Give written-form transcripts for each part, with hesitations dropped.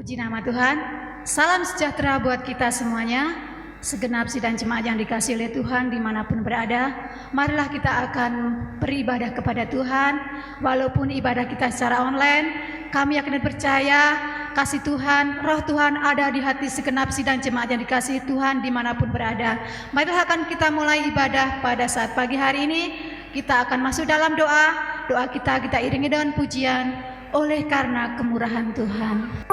Puji nama Tuhan. Salam sejahtera buat kita semuanya, segenap sidang jemaat yang dikasihi oleh Tuhan dimanapun berada. Marilah kita akan beribadah kepada Tuhan. Walaupun ibadah kita secara online, kami yakin dan percaya kasih Tuhan, roh Tuhan ada di hati segenap sidang jemaat yang dikasihi Tuhan dimanapun berada. Marilah akan kita mulai ibadah pada saat pagi hari ini. Kita akan masuk dalam doa. Doa kita iringi dengan pujian, oleh karena kemurahan Tuhan.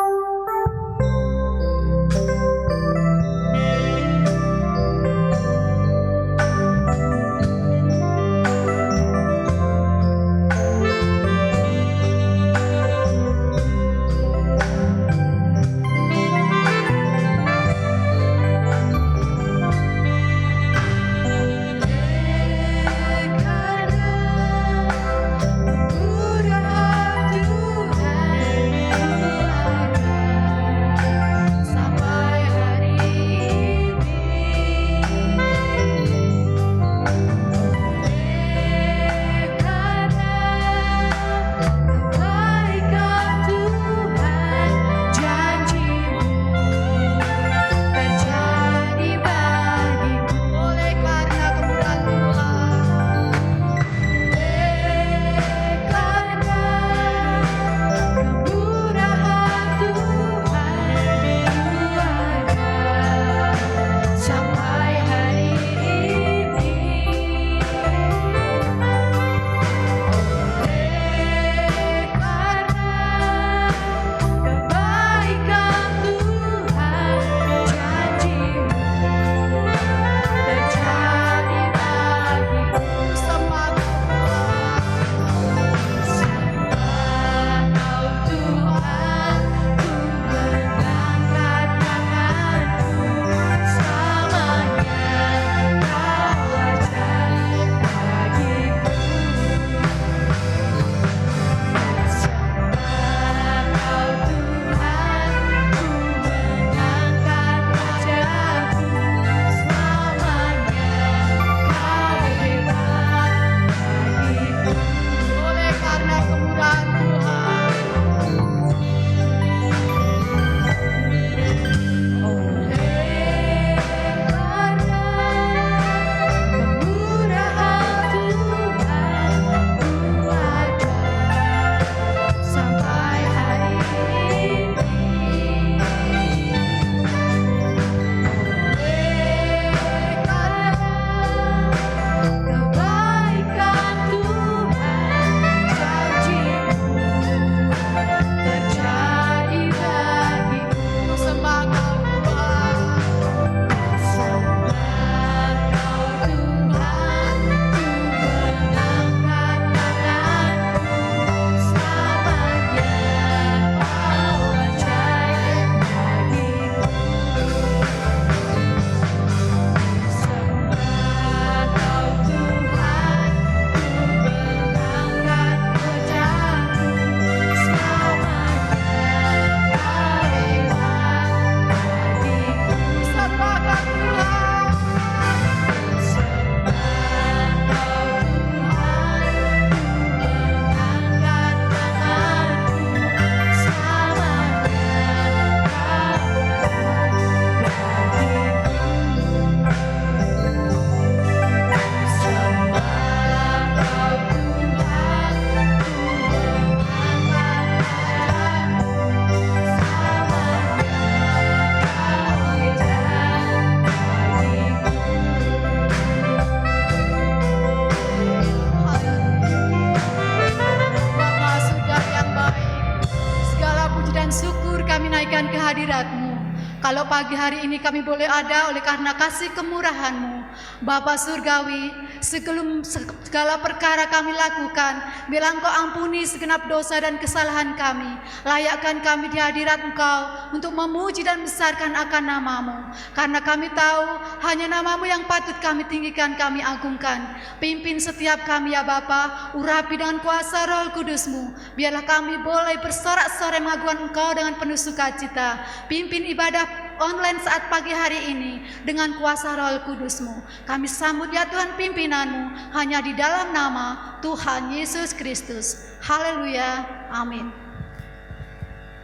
Kalau pagi hari ini kami boleh ada oleh karena kasih kemurahan-Mu, Bapa Surgawi, segala perkara kami lakukan, bilang Engkau ampuni segenap dosa dan kesalahan kami. Layakkan kami di hadirat Engkau untuk memuji dan besarkan akan nama-Mu. Karena kami tahu hanya nama-Mu yang patut kami tinggikan, kami agungkan. Pimpin setiap kami ya Bapa, urapi dengan kuasa Roh Kudus-Mu. Biarlah kami boleh bersorak-sorai mengagungkan Engkau dengan penuh sukacita. Pimpin ibadah online saat pagi hari ini dengan kuasa Roh Kudus-Mu. Kami sambut ya Tuhan pimpinan-Mu hanya di dalam nama Tuhan Yesus Kristus. Haleluya. Amin.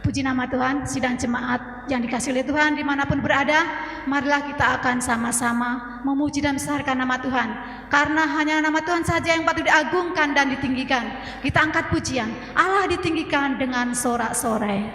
Puji nama Tuhan, sidang jemaat yang dikasihi oleh Tuhan dimanapun berada, marilah kita akan sama-sama memuji dan membesarkan nama Tuhan. Karena hanya nama Tuhan saja yang patut diagungkan dan ditinggikan. Kita angkat pujian, Allah ditinggikan dengan sorak-sorai.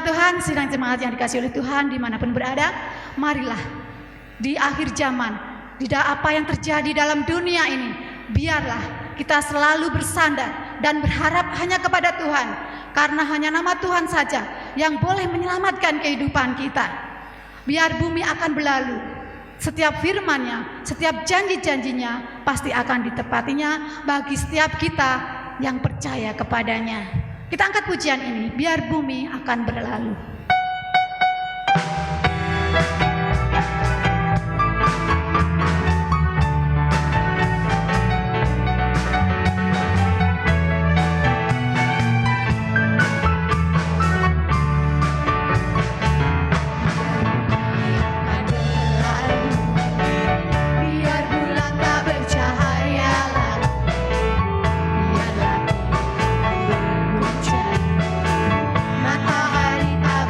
Tuhan, sidang jemaat yang dikasihi oleh Tuhan dimanapun berada, marilah di akhir zaman, tidak apa yang terjadi dalam dunia ini, biarlah kita selalu bersandar dan berharap hanya kepada Tuhan, karena hanya nama Tuhan saja yang boleh menyelamatkan kehidupan kita. Biar bumi akan berlalu, setiap firman-Nya, setiap janji-janjinya pasti akan ditepatinya bagi setiap kita yang percaya kepadanya. Kita angkat pujian ini, biar bumi akan berlalu. Matahari tak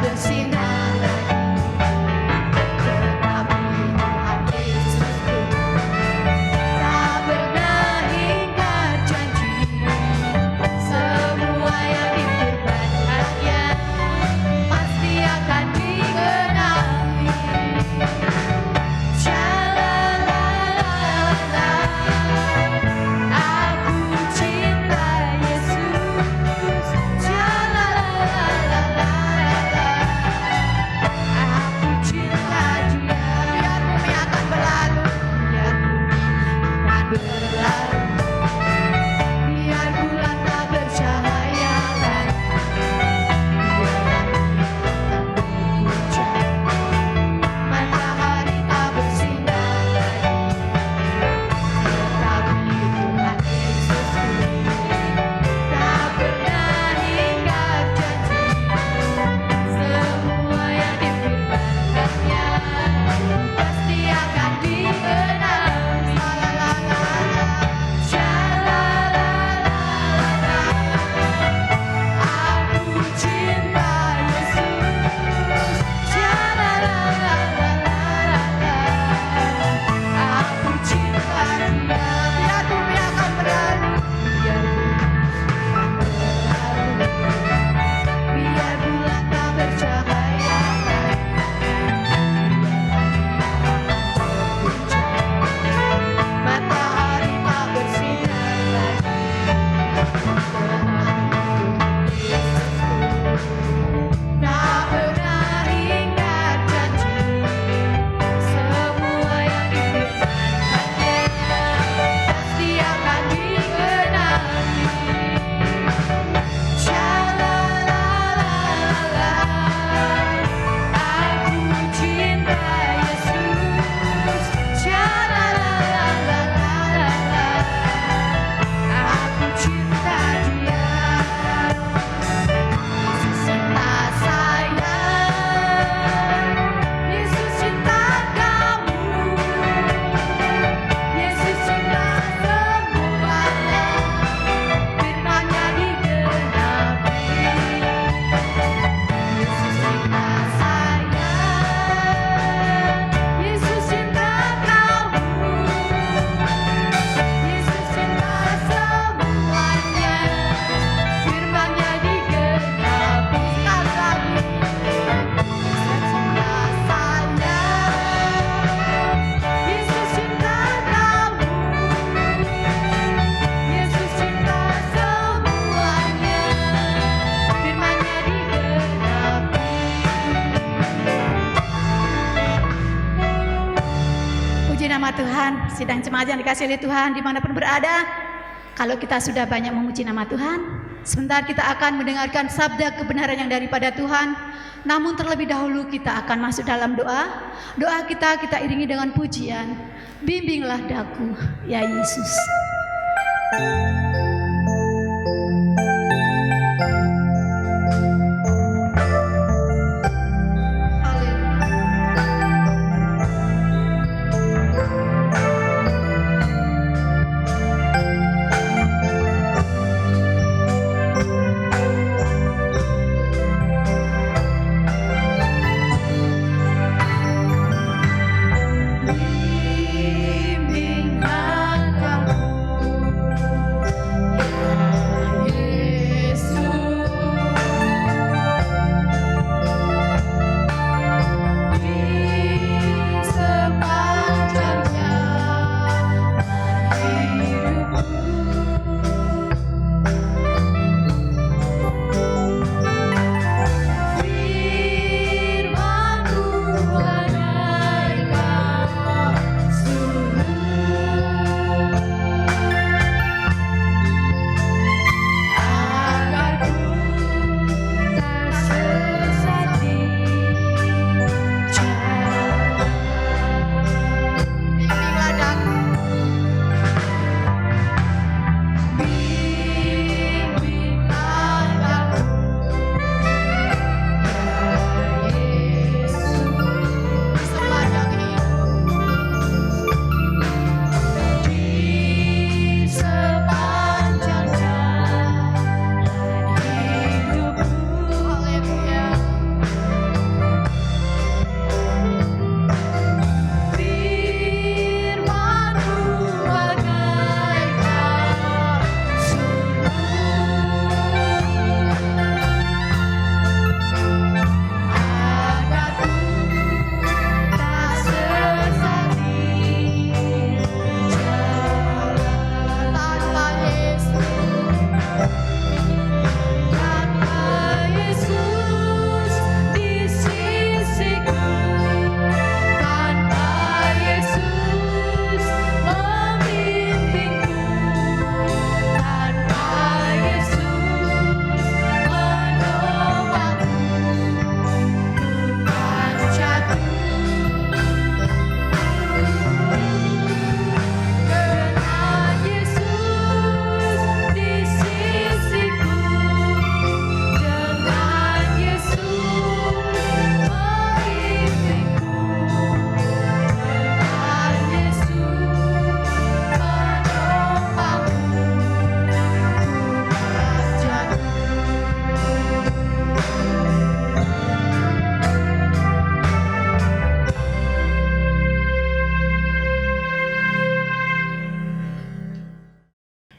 Tuhan, sidang jemaat yang dikasihi oleh Tuhan dimanapun berada, kalau kita sudah banyak memuji nama Tuhan, sebentar kita akan mendengarkan sabda kebenaran yang daripada Tuhan. Namun terlebih dahulu kita akan masuk dalam doa. Doa kita iringi dengan pujian. Bimbinglah daku, ya Yesus.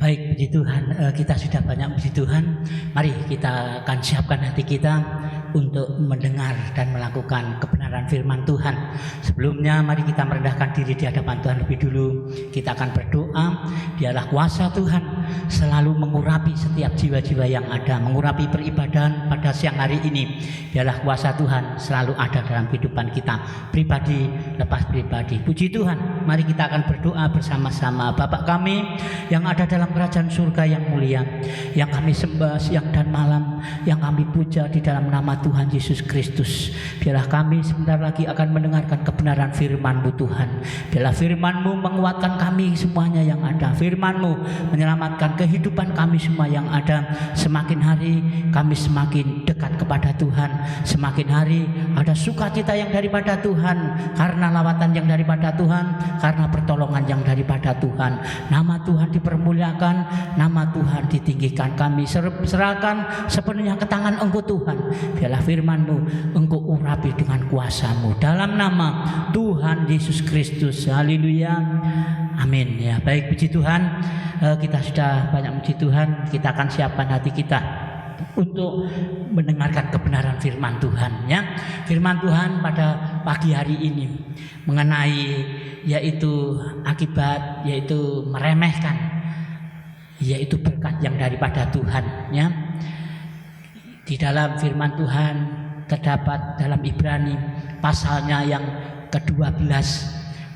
Baik, puji Tuhan, kita sudah banyak puji Tuhan. Mari kita akan siapkan hati kita untuk mendengar dan melakukan kebenaran firman Tuhan. Sebelumnya mari kita merendahkan diri di hadapan Tuhan lebih dulu. Kita akan berdoa, biarlah kuasa Tuhan selalu mengurapi setiap jiwa-jiwa yang ada, mengurapi peribadahan pada siang hari ini. Biarlah kuasa Tuhan selalu ada dalam kehidupan kita, pribadi lepas pribadi. Puji Tuhan, mari kita akan berdoa bersama-sama. Bapa kami yang ada dalam kerajaan surga yang mulia, yang kami sembah siang dan malam, yang kami puja di dalam nama Tuhan Yesus Kristus. Biarlah kami sebentar lagi akan mendengarkan kebenaran firman-Mu Tuhan. Biarlah firman-Mu menguatkan kami semuanya yang ada. Firman-Mu menyelamatkan kehidupan kami semua yang ada. Semakin hari kami semakin dekat kepada Tuhan. Semakin hari ada sukacita yang daripada Tuhan, karena lawatan yang daripada Tuhan, karena pertolongan yang daripada Tuhan. Nama Tuhan dipermuliakan, nama Tuhan ditinggikan. Kami serahkan sepenuhnya ke tangan Engkau Tuhan. Biarlah firman-Mu Engkau urapi dengan kuasa-Mu dalam nama Tuhan Yesus Kristus. Haleluya, amin. Ya, baik, puji Tuhan, kita sudah banyak puji Tuhan. Kita akan siapkan hati kita untuk mendengarkan kebenaran firman Tuhan, ya. Firman Tuhan pada pagi hari ini mengenai yaitu akibat, yaitu meremehkan, yaitu berkat yang daripada Tuhan, ya. Di dalam firman Tuhan terdapat dalam Ibrani pasalnya yang ke-12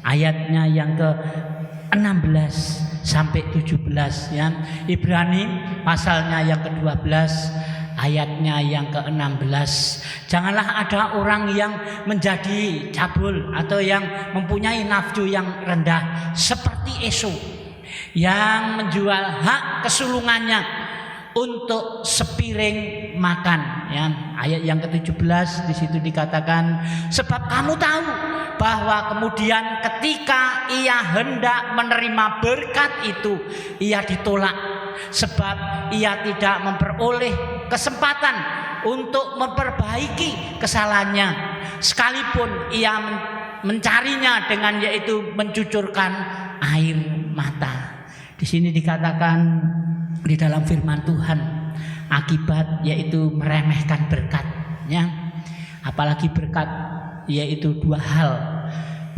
ayatnya yang ke-16 sampai 17 ya. Ibrani pasalnya yang ke-12 ayatnya yang ke-16. Janganlah ada orang yang menjadi cabul atau yang mempunyai nafsu yang rendah seperti Esau yang menjual hak kesulungannya untuk sepiring makan ya. Ayat yang ke-17 di situ dikatakan, sebab kamu tahu bahwa kemudian ketika ia hendak menerima berkat itu, ia ditolak sebab ia tidak memperoleh kesempatan untuk memperbaiki kesalahannya, sekalipun ia mencarinya dengan yaitu mencucurkan air mata. Di sini dikatakan di dalam firman Tuhan, akibat yaitu meremehkan berkatnya. Apalagi berkat yaitu dua hal.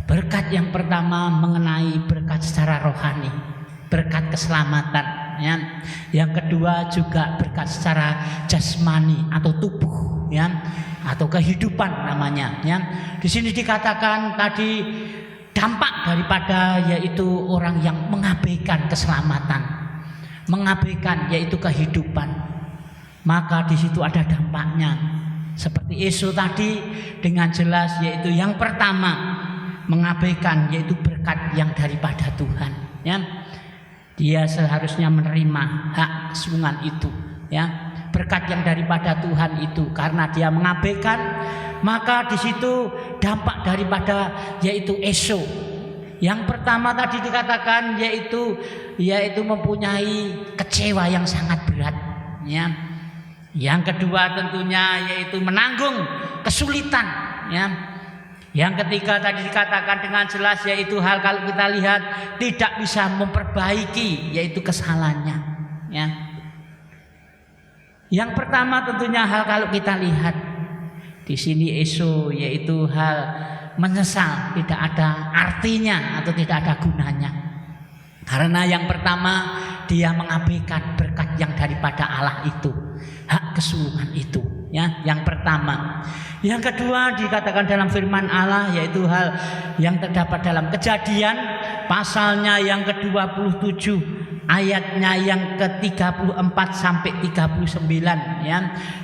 Berkat yang pertama mengenai berkat secara rohani, berkat keselamatan ya. Yang kedua juga berkat secara jasmani atau tubuh ya, atau kehidupan namanya ya. Di sini dikatakan tadi dampak daripada yaitu orang yang mengabaikan keselamatan, mengabaikan yaitu kehidupan, maka di situ ada dampaknya. Seperti Esau tadi dengan jelas yaitu yang pertama mengabaikan yaitu berkat yang daripada Tuhan ya. Dia seharusnya menerima hak kesulungan itu ya, berkat yang daripada Tuhan itu. Karena dia mengabaikan, maka di situ dampak daripada yaitu Esau. Yang pertama tadi dikatakan yaitu mempunyai kecewa yang sangat berat ya. Yang kedua tentunya yaitu menanggung kesulitan ya. Yang ketiga tadi dikatakan dengan jelas yaitu hal kalau kita lihat tidak bisa memperbaiki yaitu kesalahannya ya. Yang pertama tentunya hal kalau kita lihat di sini Esau yaitu hal menyesal, tidak ada artinya atau tidak ada gunanya. Karena yang pertama dia mengabaikan berkat yang daripada Allah itu, hak kesulungan itu ya, yang pertama. Yang kedua dikatakan dalam firman Allah yaitu hal yang terdapat dalam Kejadian pasalnya yang ke-27 ayatnya yang ke-34 sampai 39 ya.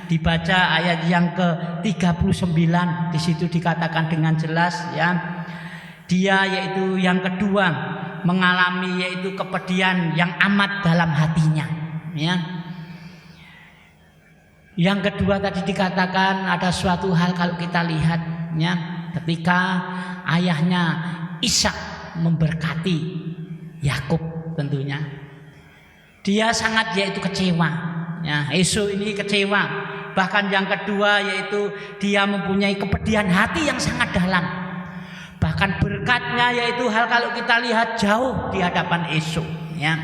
Dibaca ayat yang ke-39, di situ dikatakan dengan jelas ya. Dia yaitu yang kedua mengalami yaitu kepedihan yang amat dalam hatinya ya. Yang kedua tadi dikatakan ada suatu hal kalau kita lihat ya, ketika ayahnya Ishak memberkati Yakub tentunya dia sangat yaitu kecewa ya. Esau ini kecewa. Bahkan yang kedua yaitu dia mempunyai kepedihan hati yang sangat dalam. Bahkan berkatnya yaitu hal kalau kita lihat jauh di hadapan Esau ya.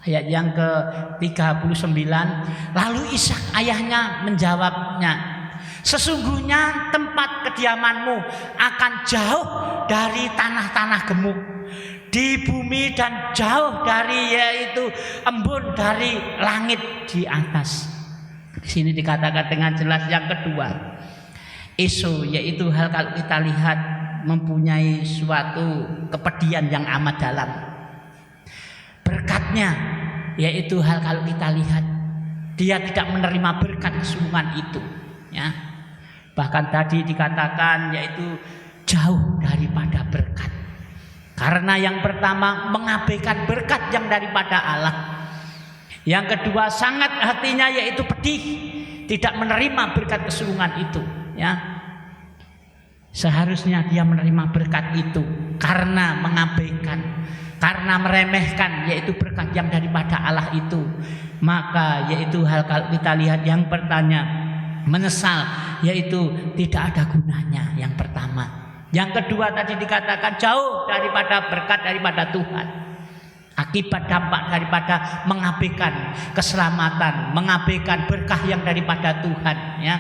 Ayat yang ke-39, lalu Ishak ayahnya menjawabnya, sesungguhnya tempat kediamanmu akan jauh dari tanah-tanah gemuk di bumi dan jauh dari yaitu embun dari langit di atas. Di sini dikatakan dengan jelas yang kedua, Esau yaitu hal kalau kita lihat mempunyai suatu kepedihan yang amat dalam. Berkatnya yaitu hal kalau kita lihat dia tidak menerima berkat kesulungan itu ya. Bahkan tadi dikatakan yaitu jauh daripada berkat. Karena yang pertama mengabaikan berkat yang daripada Allah. Yang kedua sangat hatinya yaitu pedih, tidak menerima berkat kesulungan itu ya. Seharusnya dia menerima berkat itu, karena mengabaikan, karena meremehkan yaitu berkat yang daripada Allah itu, maka yaitu hal kalau kita lihat yang pertama menyesal yaitu tidak ada gunanya yang pertama. Yang kedua tadi dikatakan jauh daripada berkat daripada Tuhan, akibat dampak daripada mengabaikan keselamatan, mengabaikan berkah yang daripada Tuhan ya.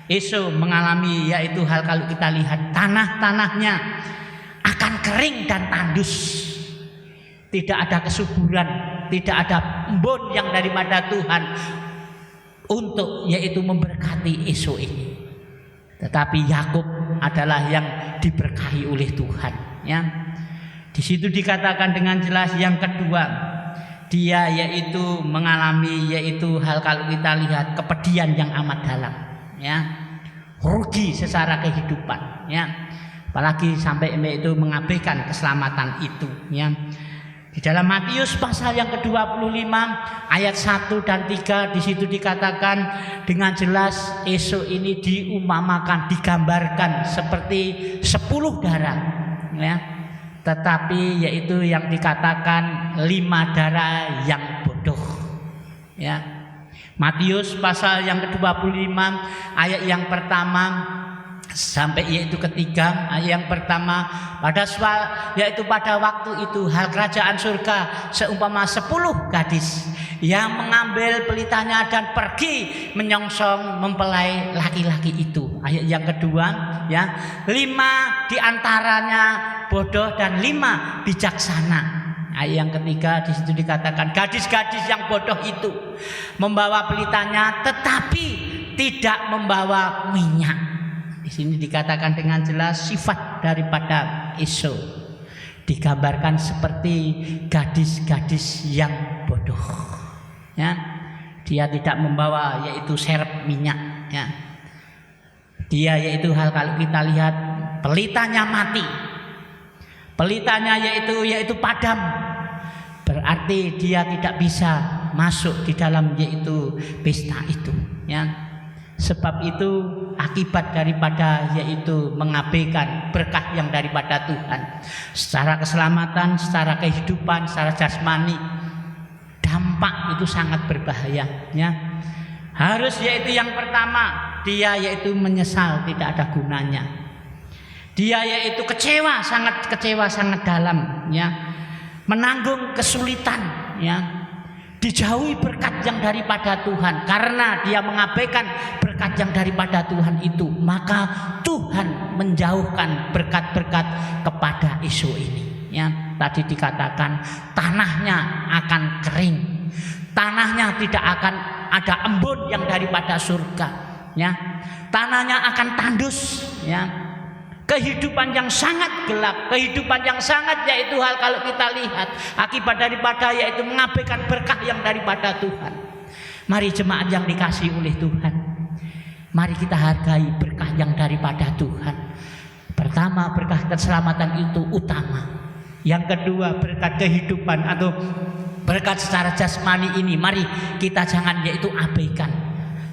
Esau mengalami yaitu hal kalau kita lihat tanah-tanahnya akan kering dan tandus, tidak ada kesuburan, tidak ada embun yang daripada Tuhan untuk yaitu memberkati Esau ini. Tetapi Yakub adalah yang diberkahi oleh Tuhan ya. Di situ dikatakan dengan jelas yang kedua, dia yaitu mengalami yaitu hal kalau kita lihat kepedihan yang amat dalam, ya. Rugi secara kehidupan, ya. Apalagi sampai itu mengabaikan keselamatan itu, ya. Di dalam Matius pasal yang ke-25 ayat 1 dan 3 di situ dikatakan dengan jelas esok ini diumpamakan, digambarkan seperti 10 darah, ya. Tetapi yaitu yang dikatakan 5 darah yang bodoh, ya. Matius pasal yang ke-25 ayat yang pertama sampai yaitu ketiga. Ayat yang pertama, yaitu pada waktu itu hal kerajaan surga seumpama 10 gadis yang mengambil pelitanya dan pergi menyongsong mempelai laki-laki itu. Ayat yang kedua, ya, 5 diantaranya bodoh dan 5 bijaksana. Ayat yang ketiga di situ dikatakan gadis-gadis yang bodoh itu membawa pelitanya tetapi tidak membawa minyak. Di sini dikatakan dengan jelas sifat daripada esok digambarkan seperti gadis-gadis yang bodoh, ya. Dia tidak membawa yaitu serep minyak, ya. Dia yaitu hal kalau kita lihat pelitanya mati, pelitanya yaitu padam, berarti dia tidak bisa masuk di dalam yaitu pesta itu, ya. Sebab itu akibat daripada yaitu mengabaikan berkah yang daripada Tuhan secara keselamatan, secara kehidupan, secara jasmani, dampak itu sangat berbahaya, ya. Harus yaitu yang pertama, dia yaitu menyesal tidak ada gunanya. Dia yaitu kecewa sangat dalam, ya. Menanggung kesulitan, ya. Dijauhi berkat yang daripada Tuhan karena dia mengabaikan berkat yang daripada Tuhan itu, maka Tuhan menjauhkan berkat-berkat kepada esok ini, ya. Tadi dikatakan tanahnya akan kering, tanahnya tidak akan ada embun yang daripada surga, ya. Tanahnya akan tandus, ya. Kehidupan yang sangat gelap, kehidupan yang sangat yaitu hal kalau kita lihat akibat daripada yaitu mengabaikan berkah yang daripada Tuhan. Mari jemaat yang dikasihi oleh Tuhan, mari kita hargai berkah yang daripada Tuhan. Pertama, berkah keselamatan itu utama. Yang kedua, berkat kehidupan atau berkat secara jasmani ini mari kita jangan yaitu abaikan,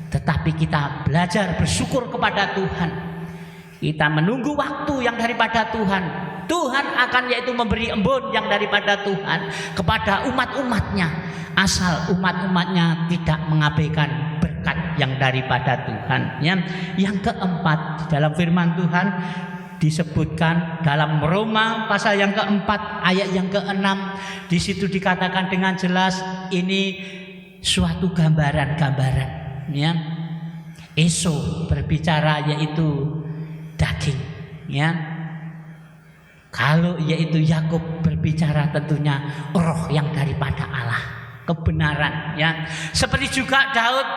tetapi kita belajar bersyukur kepada Tuhan. Kita menunggu waktu yang daripada Tuhan. Tuhan akan yaitu memberi embun yang daripada Tuhan kepada umat-umatnya, asal umat-umatnya tidak mengabaikan berkat yang daripada Tuhan, ya. Yang keempat, dalam firman Tuhan disebutkan dalam Roma pasal yang keempat ayat yang ke-6, di situ dikatakan dengan jelas ini suatu gambaran, ya. Esau berbicara yaitu daging, ya. Kalau yaitu Yakub berbicara tentunya roh yang daripada Allah, kebenaran, ya. Seperti juga Daud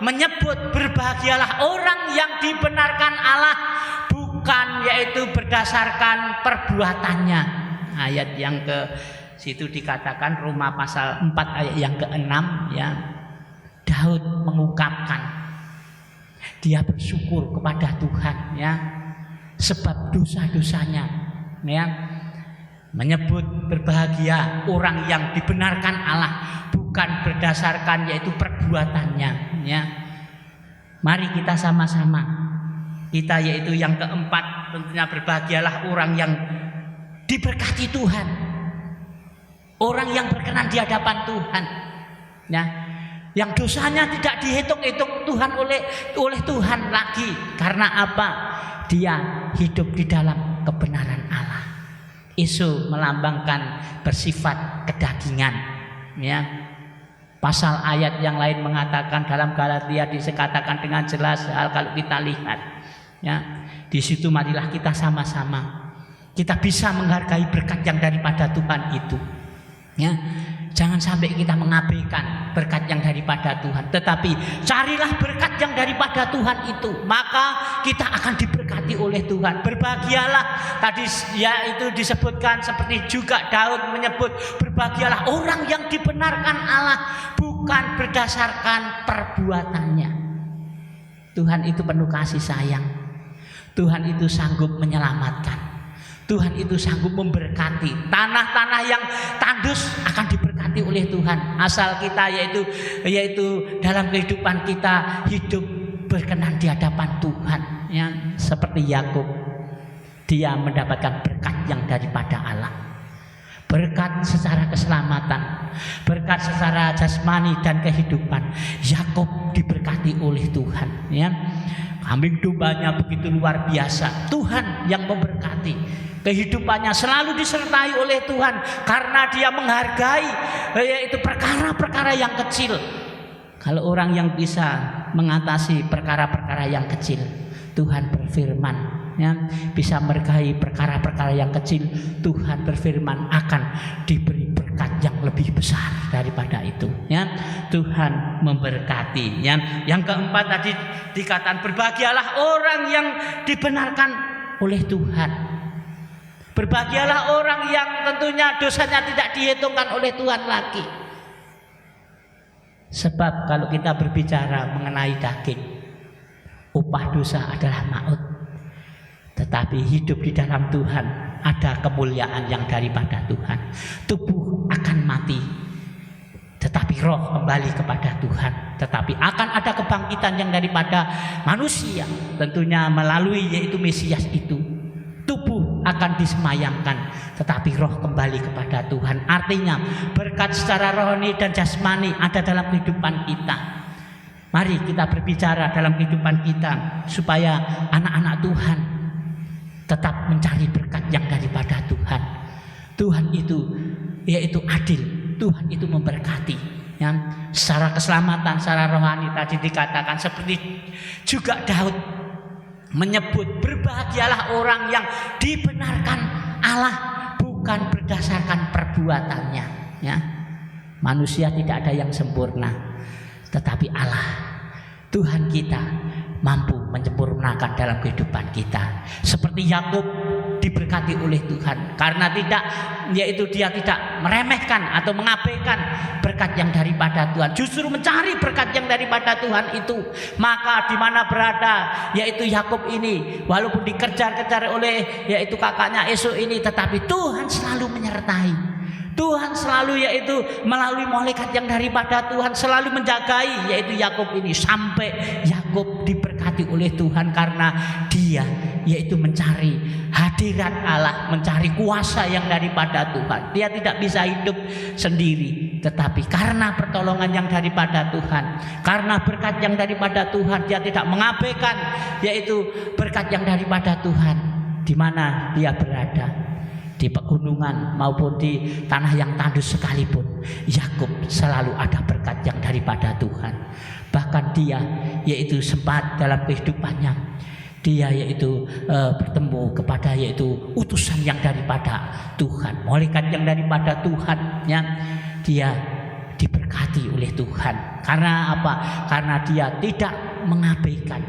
menyebut berbahagialah orang yang dibenarkan Allah bukan yaitu berdasarkan perbuatannya. Ayat yang ke situ dikatakan Roma pasal 4 ayat yang ke-6, ya. Daud mengungkapkan dia bersyukur kepada Tuhan, ya. Sebab dosa-dosanya, ya. Menyebut berbahagia orang yang dibenarkan Allah bukan berdasarkan yaitu perbuatannya, ya. Mari kita sama-sama, kita yaitu yang keempat tentunya berbahagialah orang yang diberkati Tuhan, orang yang berkenan di hadapan Tuhan, ya. Yang dosanya tidak dihitung-hitung Tuhan oleh Tuhan lagi. Karena apa? Dia hidup di dalam kebenaran Allah. Esau melambangkan bersifat kedagingan, ya. Pasal ayat yang lain mengatakan dalam Galatia dikatakan dengan jelas hal kalau kita lihat, ya. Di situ marilah kita sama-sama kita bisa menghargai berkat yang daripada Tuhan itu, ya. Jangan sampai kita mengabaikan berkat yang daripada Tuhan, tetapi carilah berkat yang daripada Tuhan itu, maka kita akan diberkati oleh Tuhan. Berbahagialah, tadi ya itu disebutkan seperti juga Daud menyebut, berbahagialah orang yang dibenarkan Allah bukan berdasarkan perbuatannya. Tuhan itu penuh kasih sayang. Tuhan itu sanggup menyelamatkan. Tuhan itu sanggup memberkati. Tanah-tanah yang tandus akan diberkati oleh Tuhan, asal kita yaitu dalam kehidupan kita hidup berkenan di hadapan Tuhan, ya, seperti Yakub, dia mendapatkan berkat yang daripada Allah, berkat secara keselamatan, berkat secara jasmani dan kehidupan. Yakub diberkati oleh Tuhan, ya. Kambing dombanya begitu luar biasa. Tuhan yang memberkati. Kehidupannya selalu disertai oleh Tuhan karena dia menghargai yaitu perkara-perkara yang kecil. Kalau orang yang bisa mengatasi perkara-perkara yang kecil, Tuhan berfirman, ya, bisa menghargai perkara-perkara yang kecil, Tuhan berfirman akan diberi berkat yang lebih besar daripada itu, ya. Tuhan memberkati, ya. Yang keempat tadi dikatakan, berbahagialah orang yang dibenarkan oleh Tuhan. Berbahagialah orang yang tentunya dosanya tidak dihitungkan oleh Tuhan lagi. Sebab kalau kita berbicara mengenai daging, upah dosa adalah maut. Tetapi hidup di dalam Tuhan ada kemuliaan yang daripada Tuhan. Tubuh akan mati, tetapi roh kembali kepada Tuhan. Tetapi akan ada kebangkitan yang daripada manusia, tentunya melalui yaitu Mesias itu. Tubuh akan disemayamkan, tetapi roh kembali kepada Tuhan. Artinya berkat secara rohani dan jasmani ada dalam kehidupan kita. Mari kita berbicara dalam kehidupan kita supaya anak-anak Tuhan tetap mencari berkat yang daripada Tuhan. Tuhan itu yaitu adil, Tuhan itu memberkati, ya. Secara keselamatan, secara rohani tadi dikatakan seperti juga Daud menyebut, berbahagialah orang yang dibenarkan Allah bukan berdasarkan perbuatannya, ya. Manusia tidak ada yang sempurna, tetapi Allah, Tuhan kita mampu menyempurnakan dalam kehidupan kita. Seperti Yakub diberkati oleh Tuhan karena dia tidak meremehkan atau mengabaikan berkat yang daripada Tuhan, justru mencari berkat yang daripada Tuhan itu. Maka di mana berada yaitu Yakub ini, walaupun dikejar-kejar oleh yaitu kakaknya Esau ini, tetapi Tuhan selalu menyertai. Tuhan selalu yaitu melalui malaikat yang daripada Tuhan selalu menjagai yaitu Yakub ini, sampai Yakub diberkati oleh Tuhan karena dia yaitu mencari hadirat Allah, mencari kuasa yang daripada Tuhan. Dia tidak bisa hidup sendiri, tetapi karena pertolongan yang daripada Tuhan, karena berkat yang daripada Tuhan, dia tidak mengabaikan yaitu berkat yang daripada Tuhan. Di mana dia berada, di pegunungan maupun di tanah yang tandus sekalipun, Yakub selalu ada berkat yang daripada Tuhan. Bahkan dia yaitu sempat dalam kehidupannya, dia yaitu bertemu kepada yaitu utusan yang daripada Tuhan, malaikat yang daripada Tuhan, ya. Dia diberkati oleh Tuhan. Karena apa? Karena dia tidak mengabaikan,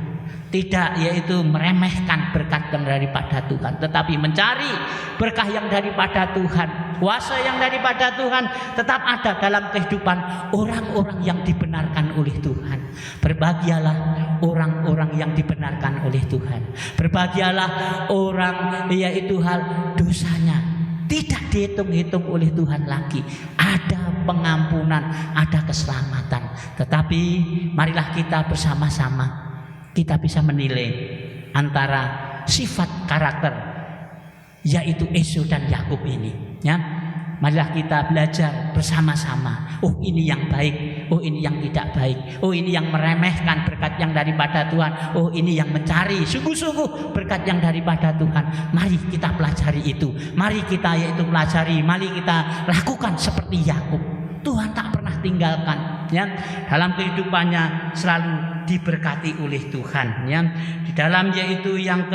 tidak yaitu meremehkan berkat yang daripada Tuhan, tetapi mencari berkah yang daripada Tuhan, kuasa yang daripada Tuhan tetap ada dalam kehidupan orang-orang yang dibenarkan oleh Tuhan. Berbahagialah orang-orang yang dibenarkan oleh Tuhan. Berbahagialah orang yaitu hal dosanya tidak dihitung-hitung oleh Tuhan lagi. Ada pengampunan, ada keselamatan. Tetapi marilah kita bersama-sama kita bisa menilai antara sifat karakter yaitu Esau dan Yakub ini, ya. Marilah kita belajar bersama-sama. Oh, ini yang baik, oh ini yang tidak baik, oh ini yang meremehkan berkat yang daripada Tuhan, oh ini yang mencari sungguh-sungguh berkat yang daripada Tuhan. Mari kita pelajari itu, mari kita yaitu pelajari, mari kita lakukan seperti Yakub. Tuhan tak pernah tinggalkan, ya. Dalam kehidupannya selalu diberkati oleh Tuhan, ya. Di dalam yaitu yang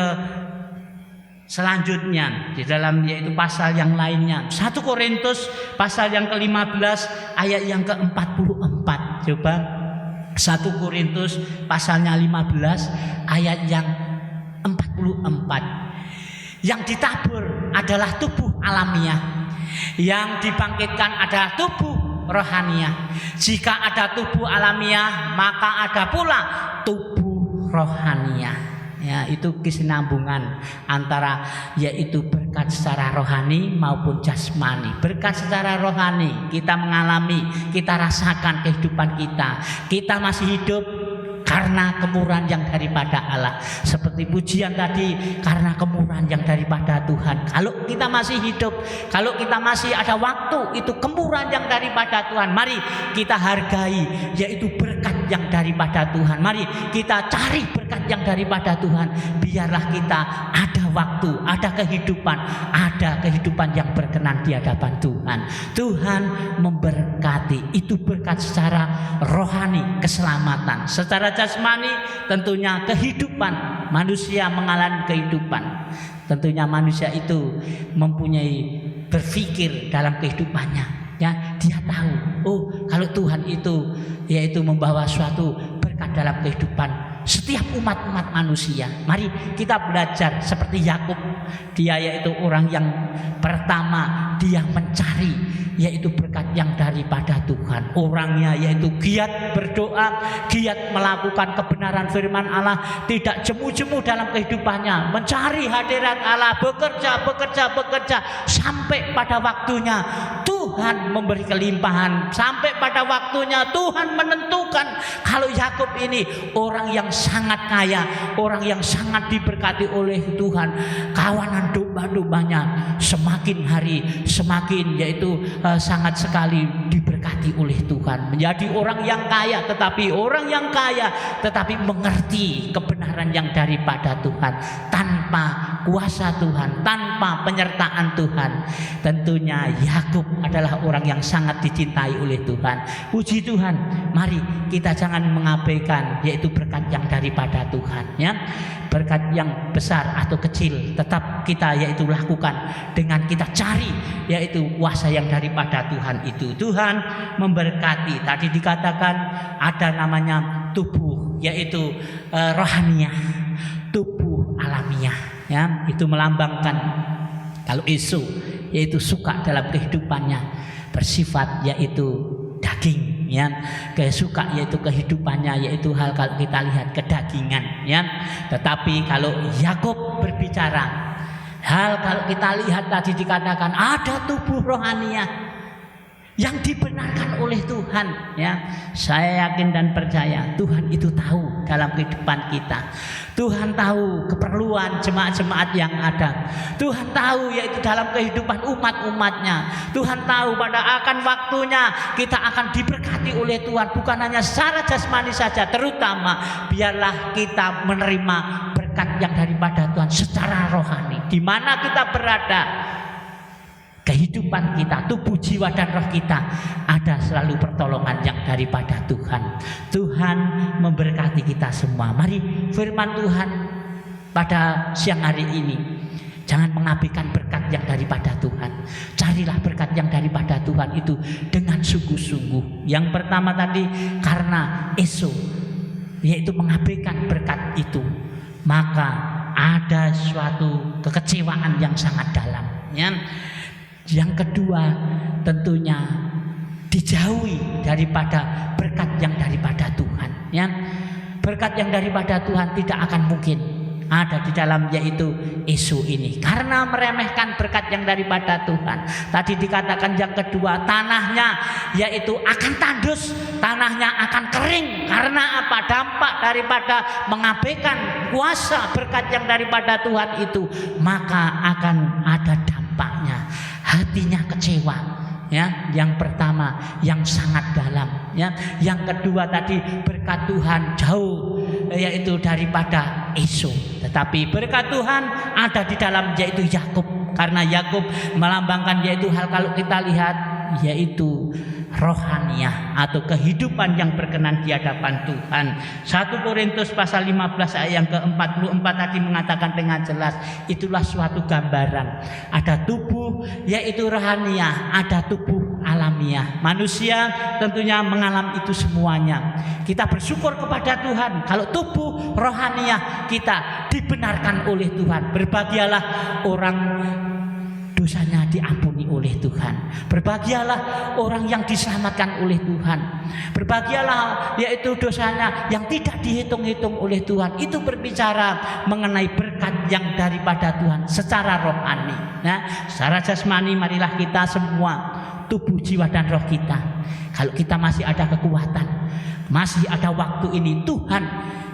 selanjutnya di dalam yaitu pasal yang lainnya, 1 Korintus pasal yang ke-15 ayat yang ke-44. Coba 1 Korintus pasalnya 15 ayat yang 44. Yang ditabur adalah tubuh alamiah, yang dibangkitkan adalah tubuh rohaniah. Jika ada tubuh alamiah, maka ada pula tubuh rohaniah. Ya, itu kesinambungan antara yaitu berkat secara rohani maupun jasmani. Berkat secara rohani kita mengalami, kita rasakan kehidupan kita. Kita masih hidup karena kemurahan yang daripada Allah. Seperti pujian tadi, karena kemurahan yang daripada Tuhan. Kalau kita masih hidup, kalau kita masih ada waktu, itu kemurahan yang daripada Tuhan. Mari kita hargai, yaitu berkat yang daripada Tuhan. Mari kita cari berkat yang daripada Tuhan. Biarlah kita ada waktu, ada kehidupan yang berkenan di hadapan Tuhan. Tuhan memberkati. Itu berkat secara rohani, keselamatan. Secara jasmani tentunya kehidupan, manusia mengalami kehidupan. Tentunya manusia itu mempunyai berpikir dalam kehidupannya, ya, dia tahu, oh, kalau Tuhan itu yaitu membawa suatu berkat dalam kehidupan setiap umat manusia. Mari kita belajar seperti Yakub. Dia yaitu orang yang pertama, dia mencari yaitu berkat yang daripada Tuhan. Orangnya yaitu giat berdoa, giat melakukan kebenaran firman Allah, tidak jemu-jemu dalam kehidupannya, mencari hadirat Allah, bekerja sampai pada waktunya Tuhan memberi kelimpahan. Sampai pada waktunya Tuhan menentukan kalau Yakub ini orang yang sangat kaya, orang yang sangat diberkati oleh Tuhan. Kawanan domba-dombanya semakin hari semakin yaitu sangat sekali diberkati oleh Tuhan. Menjadi orang yang kaya, tetapi orang yang kaya tetapi mengerti kebenaran yang daripada Tuhan. Tanpa kuasa Tuhan, tanpa penyertaan Tuhan, tentunya Yakub adalah orang yang sangat dicintai oleh Tuhan. Puji Tuhan. Mari kita jangan mengabaikan yaitu berkat yang daripada Tuhan, ya. Berkat yang besar atau kecil tetap kita yaitu lakukan dengan kita cari yaitu kuasa yang daripada Tuhan itu. Tuhan memberkati. Tadi dikatakan ada namanya tubuh yaitu rohaniah, tubuh alamiah, ya. Itu melambangkan kalau Esau yaitu suka dalam kehidupannya bersifat yaitu daging, ya, kesuka yaitu kehidupannya yaitu hal kalau kita lihat kedagingan, ya. Tetapi kalau Yakub berbicara hal kalau kita lihat tadi dikatakan ada tubuh rohaniah yang dibenarkan oleh Tuhan, ya. Saya yakin dan percaya Tuhan itu tahu dalam kehidupan kita. Tuhan tahu keperluan jemaat-jemaat yang ada. Tuhan tahu yaitu dalam kehidupan umat-umatnya. Tuhan tahu pada akan waktunya kita akan diberkati oleh Tuhan, bukan hanya secara jasmani saja, terutama biarlah kita menerima berkat yang daripada Tuhan secara rohani. Di mana kita berada, kehidupan kita, tubuh, jiwa dan roh kita ada selalu pertolongan yang daripada Tuhan. Tuhan memberkati kita semua. Mari firman Tuhan pada siang hari ini, jangan mengabaikan berkat yang daripada Tuhan. Carilah berkat yang daripada Tuhan itu dengan sungguh-sungguh. Yang pertama tadi karena Esau yaitu mengabaikan berkat itu, maka ada suatu kekecewaan yang sangat dalam, ya. Yang kedua tentunya dijauhi daripada berkat yang daripada Tuhan, ya. Berkat yang daripada Tuhan tidak akan mungkin ada di dalam yaitu Esau ini karena meremehkan berkat yang daripada Tuhan. Tadi dikatakan yang kedua, tanahnya yaitu akan tandus, tanahnya akan kering. Karena apa? Dampak daripada mengabaikan kuasa berkat yang daripada Tuhan itu, maka akan ada dampaknya. Hatinya kecewa, ya. Yang pertama yang sangat dalam, ya. Yang kedua tadi berkat Tuhan jauh yaitu daripada Esau, tetapi berkat Tuhan ada di dalam yaitu Yakub. Karena Yakub melambangkan yaitu hal kalau kita lihat yaitu rohaniah atau kehidupan yang berkenan di hadapan Tuhan. 1 Korintus pasal 15 ayat yang ke-44 tadi mengatakan dengan jelas, itulah suatu gambaran. Ada tubuh yaitu rohaniah, ada tubuh alamiah. Manusia tentunya mengalami itu semuanya. Kita bersyukur kepada Tuhan kalau tubuh rohaniah kita dibenarkan oleh Tuhan. Berbahagialah orang dosanya diampuni oleh Tuhan. Berbahagialah orang yang diselamatkan oleh Tuhan. Berbahagialah yaitu dosanya yang tidak dihitung-hitung oleh Tuhan. Itu berbicara mengenai berkat yang daripada Tuhan secara rohani. Nah, secara jasmani marilah kita semua, tubuh, jiwa dan roh kita, kalau kita masih ada kekuatan, masih ada waktu ini, Tuhan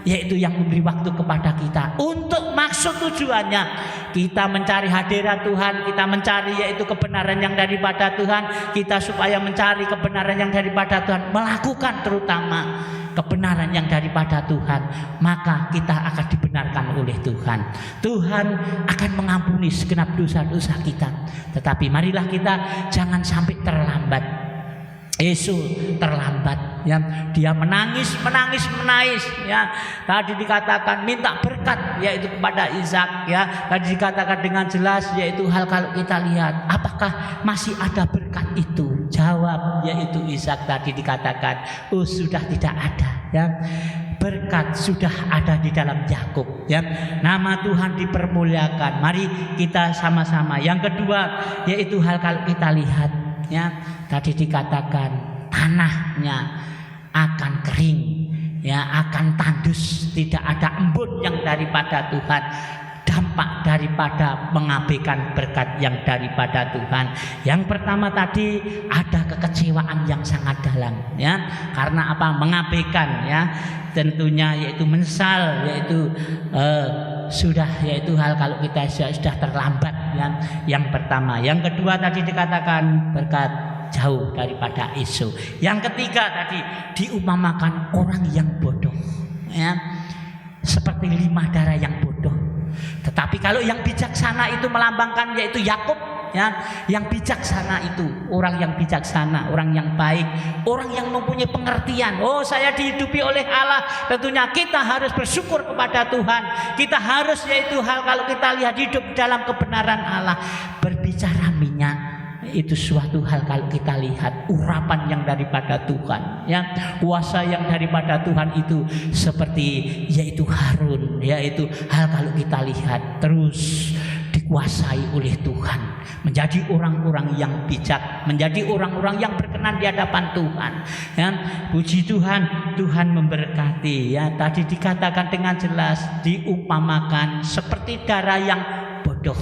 yaitu yang memberi waktu kepada kita untuk maksud tujuannya kita mencari hadirat Tuhan, kita mencari yaitu kebenaran yang daripada Tuhan, kita supaya mencari kebenaran yang daripada Tuhan, melakukan terutama kebenaran yang daripada Tuhan, maka kita akan dibenarkan oleh Tuhan. Tuhan akan mengampuni segenap dosa-dosa kita. Tetapi marilah kita jangan sampai terlambat. Esau terlambat, ya, dia menangis, ya. Tadi dikatakan minta berkat, yaitu kepada Ishak, ya. Tadi dikatakan dengan jelas, yaitu hal kalau kita lihat, apakah masih ada berkat itu? Jawab, yaitu Ishak tadi dikatakan, oh sudah tidak ada, ya. Berkat sudah ada di dalam Yakub, ya. Nama Tuhan dipermuliakan. Mari kita sama-sama. Yang kedua, yaitu hal kalau kita lihat, ya, tadi dikatakan tanahnya akan kering, ya, akan tandus, tidak ada embun yang daripada Tuhan. Dampak daripada mengabaikan berkat yang daripada Tuhan. Yang pertama tadi ada kekecewaan yang sangat dalam, ya, karena apa? Mengabaikan, ya, tentunya yaitu menyesal, yaitu sudah, yaitu hal kalau kita sudah terlambat, ya. Yang pertama. Yang kedua tadi dikatakan berkat jauh daripada Esau. Yang ketiga tadi diumpamakan orang yang bodoh, ya, seperti 5 darah yang bodoh. Tetapi kalau yang bijaksana itu melambangkan yaitu Yakub, ya, yang bijaksana itu orang yang bijaksana, orang yang baik, orang yang mempunyai pengertian. Oh, saya dihidupi oleh Allah. Tentunya kita harus bersyukur kepada Tuhan. Kita harus yaitu hal kalau kita lihat hidup dalam kebenaran Allah. Berbicara minyak itu suatu hal kalau kita lihat urapan yang daripada Tuhan, ya, kuasa yang daripada Tuhan itu seperti yaitu Harun, yaitu hal kalau kita lihat terus dikuasai oleh Tuhan, menjadi orang-orang yang bijak, menjadi orang-orang yang berkenan di hadapan Tuhan, ya. Puji Tuhan, Tuhan memberkati, ya. Tadi dikatakan dengan jelas diumpamakan seperti darah yang bodoh,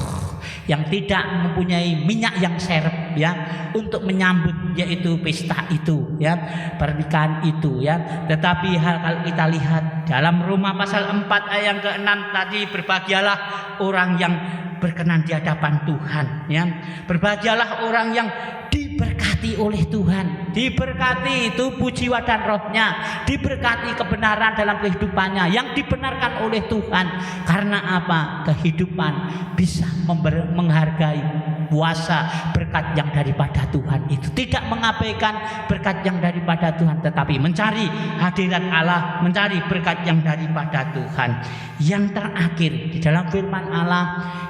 yang tidak mempunyai minyak yang serep, ya, untuk menyambut yaitu pesta itu, ya, pernikahan itu, ya. Tetapi hal kalau kita lihat dalam Roma pasal 4 ayat yang ke-6 tadi, berbahagialah orang yang berkenan di hadapan Tuhan, ya. Berbahagialah orang yang diberkati oleh Tuhan, diberkati tubuh, jiwa dan rohnya, diberkati kebenaran dalam kehidupannya yang dibenarkan oleh Tuhan. Karena apa? Kehidupan bisa menghargai puasa berkat yang daripada Tuhan itu, tidak mengabaikan berkat yang daripada Tuhan, tetapi mencari hadirat Allah, mencari berkat yang daripada Tuhan. Yang terakhir di dalam firman Allah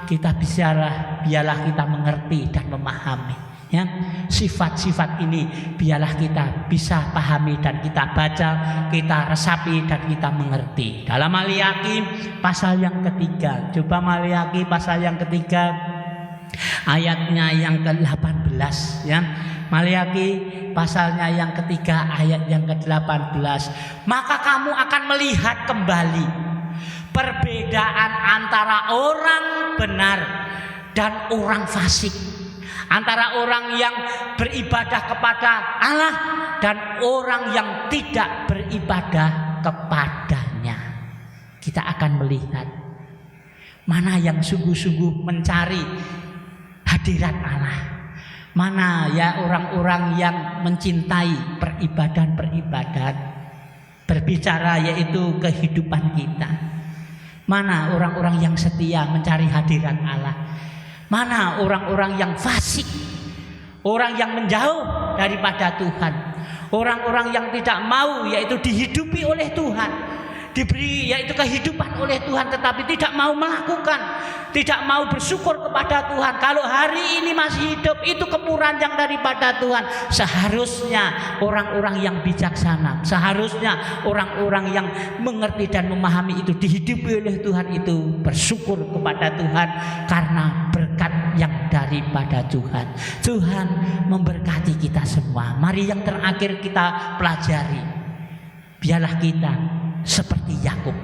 kita bicara, biarlah kita mengerti dan memahami, ya, sifat-sifat ini biarlah kita bisa pahami dan kita baca, kita resapi dan kita mengerti. Dalam Maliaki pasal yang ketiga, coba Maliaki pasal yang ketiga ayatnya yang ke-18, ya. Maliaki pasalnya yang ketiga ayat yang ke-18. Maka kamu akan melihat kembali perbedaan antara orang benar dan orang fasik, antara orang yang beribadah kepada Allah dan orang yang tidak beribadah kepadanya. Kita akan melihat mana yang sungguh-sungguh mencari hadirat Allah, mana ya orang-orang yang mencintai peribadan, berbicara yaitu kehidupan kita. Mana orang-orang yang setia mencari hadirat Allah, mana orang-orang yang fasik, orang yang menjauh daripada Tuhan. Orang-orang yang tidak mau yaitu dihidupi oleh Tuhan, diberi yaitu kehidupan oleh Tuhan, tetapi tidak mau melakukan, tidak mau bersyukur kepada Tuhan. Kalau hari ini masih hidup, itu kemurahan yang daripada Tuhan. Seharusnya orang-orang yang bijaksana, seharusnya orang-orang yang mengerti dan memahami itu, dihidupi oleh Tuhan, itu bersyukur kepada Tuhan karena berkat yang daripada Tuhan. Tuhan memberkati kita semua. Mari yang terakhir kita pelajari, biarlah kita seperti Yakub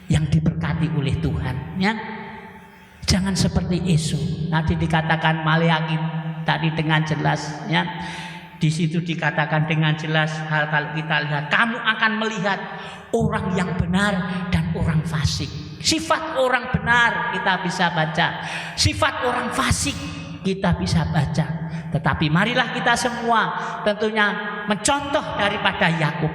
yang diberkati oleh Tuhan, ya. Jangan seperti Esau. Tadi dikatakan Maleakhi tadi dengan jelas, ya. Di situ dikatakan dengan jelas, hal kalau kita lihat, kamu akan melihat orang yang benar dan orang fasik. Sifat orang benar kita bisa baca, sifat orang fasik kita bisa baca. Tetapi marilah kita semua tentunya mencontoh daripada Yakub.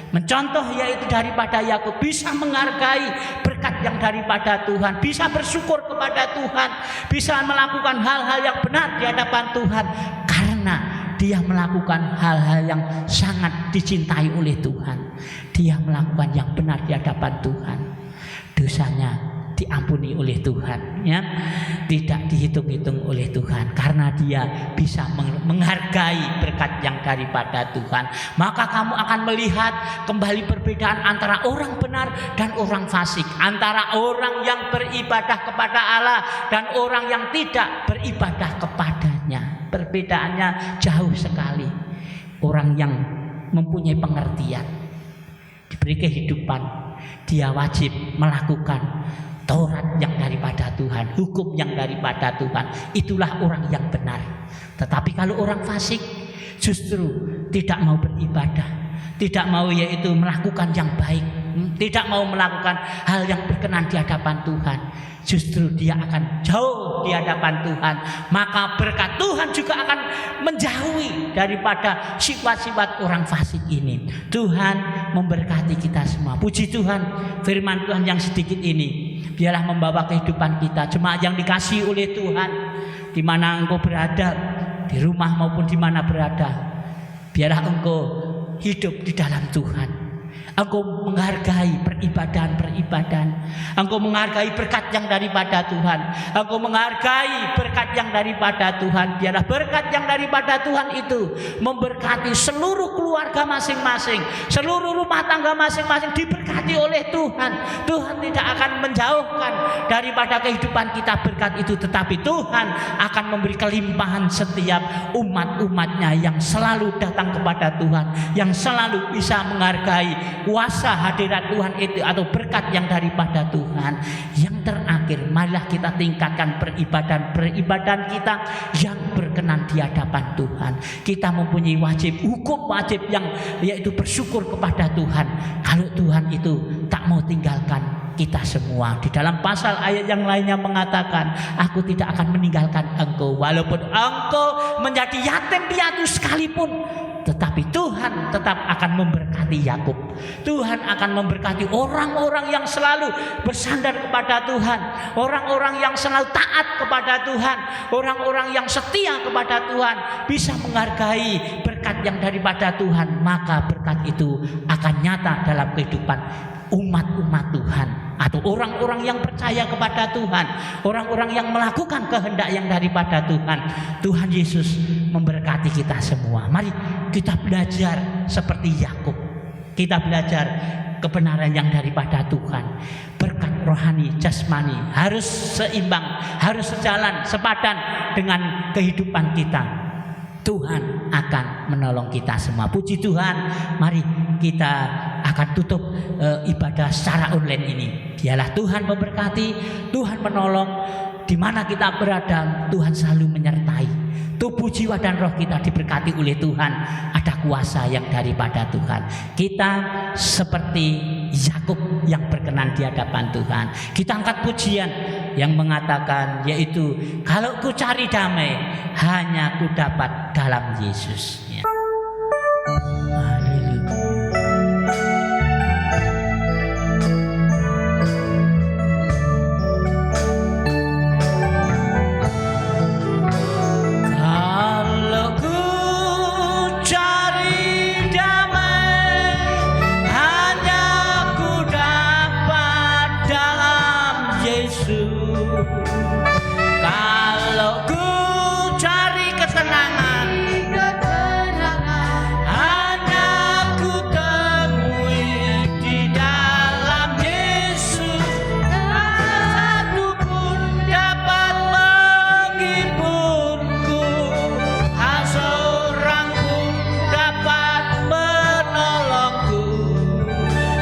Mencontoh yaitu daripada Yakub, bisa menghargai berkat yang daripada Tuhan, bisa bersyukur kepada Tuhan, bisa melakukan hal-hal yang benar di hadapan Tuhan, karena dia melakukan hal-hal yang sangat dicintai oleh Tuhan. Dia melakukan yang benar di hadapan Tuhan, dosanya diampuni oleh Tuhan, ya, tidak dihitung-hitung oleh Tuhan, karena dia bisa menghargai berkat yang daripada Tuhan. Maka kamu akan melihat kembali perbedaan antara orang benar dan orang fasik, antara orang yang beribadah kepada Allah dan orang yang tidak beribadah kepadanya. Perbedaannya jauh sekali. Orang yang mempunyai pengertian, diberi kehidupan, dia wajib melakukan Taurat yang daripada Tuhan, hukum yang daripada Tuhan. Itulah orang yang benar. Tetapi kalau orang fasik justru tidak mau beribadah, tidak mau yaitu melakukan yang baik, tidak mau melakukan hal yang berkenan di hadapan Tuhan, justru dia akan jauh di hadapan Tuhan. Maka berkat Tuhan juga akan menjauhi daripada sifat-sifat orang fasik ini. Tuhan memberkati kita semua. Puji Tuhan, firman Tuhan yang sedikit ini biarlah membawa kehidupan kita. Jemaat yang dikasihi oleh Tuhan, di mana engkau berada, di rumah maupun di mana berada, biarlah engkau hidup di dalam Tuhan. Engkau menghargai peribadahan-peribadahan, engkau menghargai berkat yang daripada Tuhan, engkau menghargai berkat yang daripada Tuhan. Biarlah berkat yang daripada Tuhan itu memberkati seluruh keluarga masing-masing, seluruh rumah tangga masing-masing diberkati oleh Tuhan. Tuhan tidak akan menjauhkan daripada kehidupan kita berkat itu, tetapi Tuhan akan memberi kelimpahan setiap umat-umatnya yang selalu datang kepada Tuhan, yang selalu bisa menghargai kuasa hadirat Tuhan itu atau berkat yang daripada Tuhan. Yang terakhir, marilah kita tingkatkan peribadahan kita yang berkenan di hadapan Tuhan. Kita mempunyai hukum wajib yang yaitu bersyukur kepada Tuhan. Kalau Tuhan itu tak mau tinggalkan kita semua. Di dalam pasal ayat yang lainnya mengatakan, aku tidak akan meninggalkan engkau walaupun engkau menjadi yatim piatu sekalipun, tetapi Tuhan tetap akan memberkati Yakub. Tuhan akan memberkati orang-orang yang selalu bersandar kepada Tuhan, orang-orang yang selalu taat kepada Tuhan, orang-orang yang setia kepada Tuhan, bisa menghargai berkat yang daripada Tuhan. Maka berkat itu akan nyata dalam kehidupan umat-umat Tuhan, atau orang-orang yang percaya kepada Tuhan, orang-orang yang melakukan kehendak yang daripada Tuhan. Tuhan Yesus memberkati kita semua. Mari kita belajar seperti Yakub. Kita belajar kebenaran yang daripada Tuhan. Berkat rohani, jasmani harus seimbang, harus sejalan, sepadan dengan kehidupan kita. Tuhan akan menolong kita semua. Puji Tuhan. Mari kita akan tutup ibadah secara online ini. Biarlah Tuhan memberkati, Tuhan menolong. Di mana kita berada, Tuhan selalu menyertai. Tubuh, jiwa, dan roh kita diberkati oleh Tuhan. Ada kuasa yang daripada Tuhan. Kita seperti Yakub yang berkenan di hadapan Tuhan. Kita angkat pujian yang mengatakan, yaitu kalau ku cari damai, hanya ku dapat dalam Yesus. Ya. Kalau ku cari ketenangan, hanya ku temui di dalam Yesus. Satu pun dapat menghiburku, tak seorang pun dapat menolongku.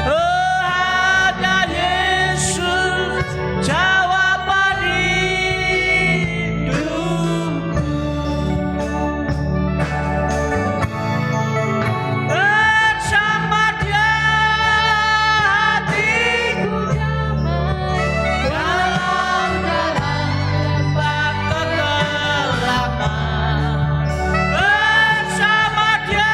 Oh, hanya Yesus jawaban hidupku. Bersama Dia hatiku damai, dalam lembah kegelapan. Bersama Dia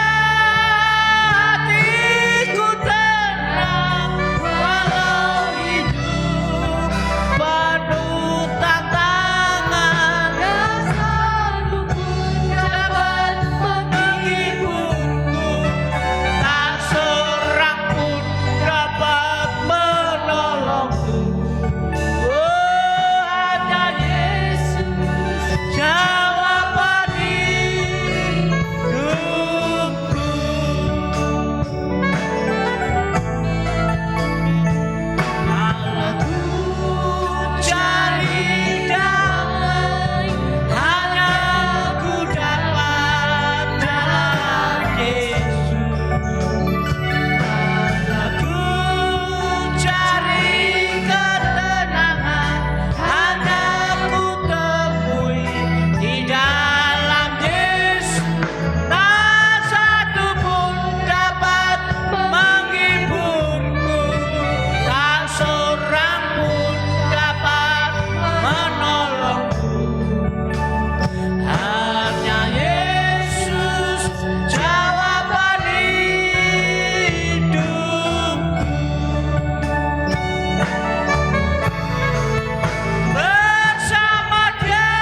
hatiku tenang, walau hidup penuh tantangan. Satu pun dapat menghiburku, tak seorang pun dapat menolongku. Oh, hanya Yesus jawaban hidupku. Kalau ku cari damai, hanya ku dapat dalam Yesus. Aku cari ketenangan, hanya ku temui di dalam Yesus. Tak satu pun dapat menghiburku, tak seorang pun dapat menolongku. Hanya Yesus jawaban hidupku. Bersama Dia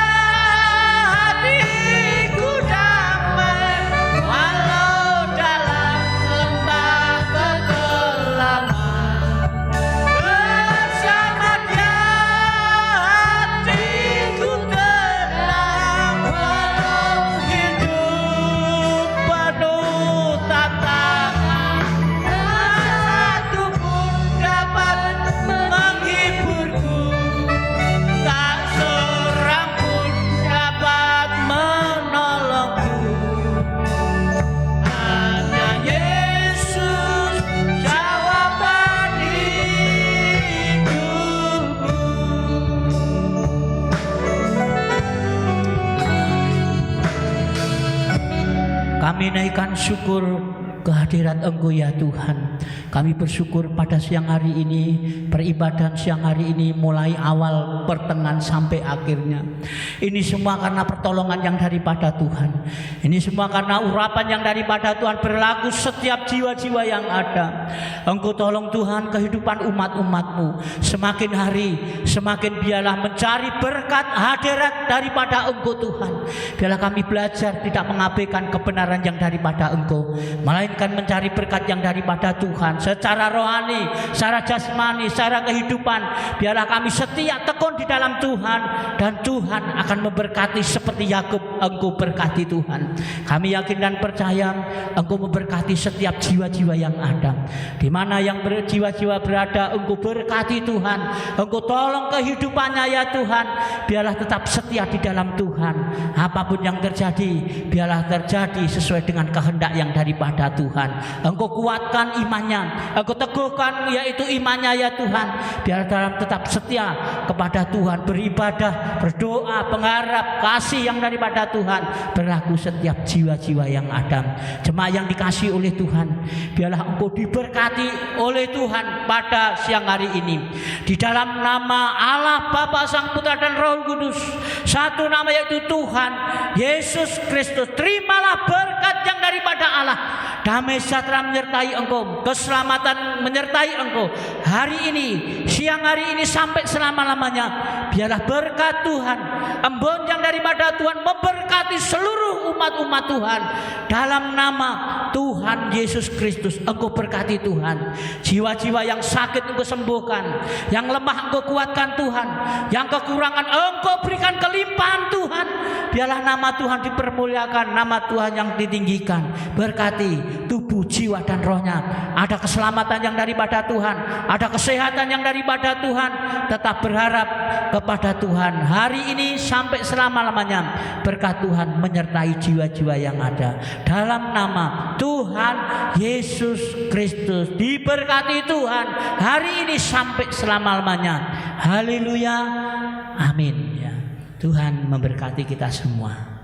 hatiku damai, walau dalam lembah kegelapan. Bersama Dia hatiku tenang, walau hidup penuh tantangan. Satu pun dapat menghiburku, tak seorang pun dapat menolongku. Hanya Yesus jawaban hidupku. Kami naikkan syukur kehadirat Engkau ya Tuhan. Kami bersyukur pada siang hari ini, peribadan siang hari ini mulai awal, pertengahan sampai akhirnya. Ini semua karena pertolongan yang daripada Tuhan. Ini semua karena urapan yang daripada Tuhan berlaku setiap jiwa-jiwa yang ada. Engkau tolong Tuhan kehidupan umat-umat-Mu. Semakin hari, semakin biarlah mencari berkat hadirat daripada Engkau Tuhan. Biarlah kami belajar tidak mengabaikan kebenaran yang daripada Engkau, melainkan mencari berkat yang daripada Tuhan secara rohani, secara jasmani, secara kehidupan. Biarlah kami setia tekun di dalam Tuhan, dan Tuhan akan memberkati seperti Yakub. Engkau berkati Tuhan. Kami yakin dan percaya Engkau memberkati setiap jiwa-jiwa yang ada. Di mana yang jiwa-jiwa berada, Engkau berkati Tuhan. Engkau tolong kehidupannya ya Tuhan. Biarlah tetap setia di dalam Tuhan. Apapun yang terjadi, biarlah terjadi sesuai dengan kehendak yang daripada Tuhan. Engkau kuatkan imannya, Engkau teguhkan yaitu imannya ya Tuhan. Biar dalam tetap setia kepada Tuhan, beribadah, berdoa, pengharap kasih yang daripada Tuhan berlaku setiap jiwa-jiwa yang ada. Jemaat yang dikasihi oleh Tuhan, biarlah Engkau diberkati oleh Tuhan pada siang hari ini. Di dalam nama Allah Bapa, Sang Putra dan Roh Kudus, satu nama yaitu Tuhan Yesus Kristus. Terimalah berkat yang daripada Allah damai sejahtera menyertai engkau, keselamatan menyertai engkau hari ini, siang hari ini sampai selama-lamanya. Biarlah berkat Tuhan, embun yang daripada Tuhan memberkati seluruh umat-umat Tuhan. Dalam nama Tuhan Yesus Kristus, engkau berkati Tuhan. Jiwa-jiwa yang sakit engkau sembuhkan, yang lemah engkau kuatkan Tuhan, yang kekurangan engkau berikan kelimpahan Tuhan. Biarlah nama Tuhan dipermuliakan, nama Tuhan yang ditinggikan. Berkati tubuh, jiwa dan rohnya. Ada keselamatan yang daripada Tuhan, ada kesehatan yang daripada Tuhan. Tetap berharap kepada Tuhan hari ini sampai selama-lamanya. Berkat Tuhan menyertai jiwa-jiwa yang ada. Dalam nama Tuhan Yesus Kristus, diberkati Tuhan hari ini sampai selama-lamanya. Haleluya. Amin. Ya. Tuhan memberkati kita semua.